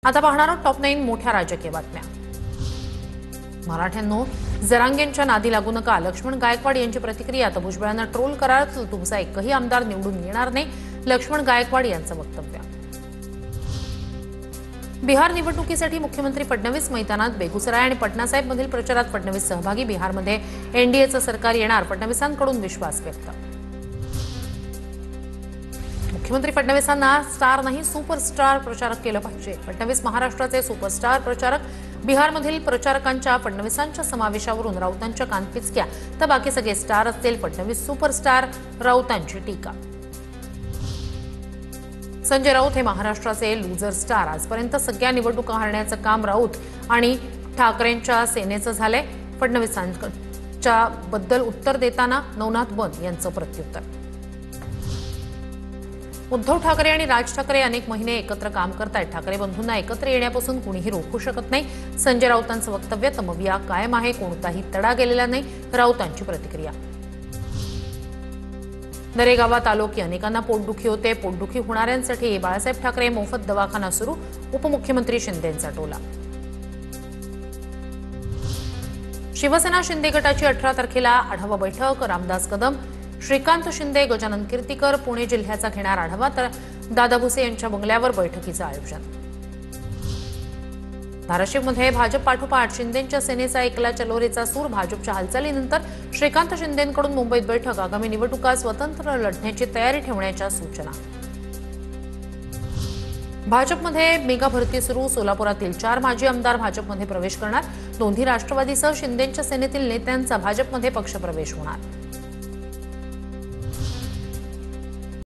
आता पाहणार आहोत टॉप 9 मोठ्या राजकीय बातम्या। मराठ्यांनो, जरांगेंच्या नादी लागू नका। लक्ष्मण गायकवाड यांची प्रतिक्रिया। तर भुजबळांना ट्रोल कराल तर तुमचा एकही आमदार निवडून येणार नाही, लक्ष्मण गायकवाड यांचं वक्तव्य। बिहार निवडणुकीसाठी मुख्यमंत्री फडणवीस मैदानात। बेगुसराय आणि पटना साहेब मधील प्रचारात फडणवीस सहभागी। बिहारमध्ये एनडीएचं सरकार येणार, फडणवीसांकडून विश्वास व्यक्त। मुख्यमंत्री फडणवीसांना स्टार नाही सुपरस्टार प्रचारक केलं पाहिजे। फडणवीस महाराष्ट्राचे सुपरस्टार प्रचारक। बिहारमधील प्रचारकांच्या फडणवीसांच्या समावेशावरून राऊतांच्या कानपिचक्या, तर बाकी सगळे स्टार असतील, फडणवीस सुपरस्टार, राऊतांची टीका। संजय राऊत हे महाराष्ट्राचे लूजर स्टार। आजपर्यंत सगळ्या निवडणुका हरण्याचं काम राऊत आणि ठाकरेंच्या सेनेचं झालंय। फडणवीसांच्या बद्दल उत्तर देताना नवनाथ बन यांचं प्रत्युत्तर। उद्धव ठाकरे आणि राज ठाकरे अनेक महिने एकत्र काम करतायत। ठाकरे बंधूंना एकत्र येण्यापासून कुणीही रोखू शकत नाही, संजय राऊतांचं वक्तव्य। तमविया कायम आहे, कोणताही तडा गेलेला नाही, राऊतांची प्रतिक्रिया। नरेगावात आलो की अनेकांना पोटदुखी होते, पोटदुखी होणाऱ्यांसाठी बाळासाहेब ठाकरे मोफत दवाखाना सुरू। उपमुख्यमंत्री शिंदेंचा टोला। शिवसेना शिंदे गटाची 18 तारखेला आढावा बैठक। रामदास कदम, श्रीकांत शिंदे, गजानन कीर्तीकर पुणे जिल्ह्याचा घेणार आढावा, तर दादा भुसे यांच्या बंगल्यावर बैठकीचं आयोजन। धाराशिवमध्ये भाजप पाठोपाठ शिंदेंच्या सेनेचा एकला चलोरेचा सूर। भाजपच्या हालचालीनंतर श्रीकांत शिंदेंकडून मुंबईत बैठक। आगामी निवडणुका स्वतंत्र लढण्याची तयारी ठेवण्याच्या सूचना। भाजपमध्ये मेगा भरती सुरू। सोलापुरातील 4 माजी आमदार भाजपमध्ये प्रवेश करणार। दोन्ही राष्ट्रवादीसह शिंदेंच्या सेनेतील नेत्यांचा भाजपमध्ये पक्षप्रवेश होणार।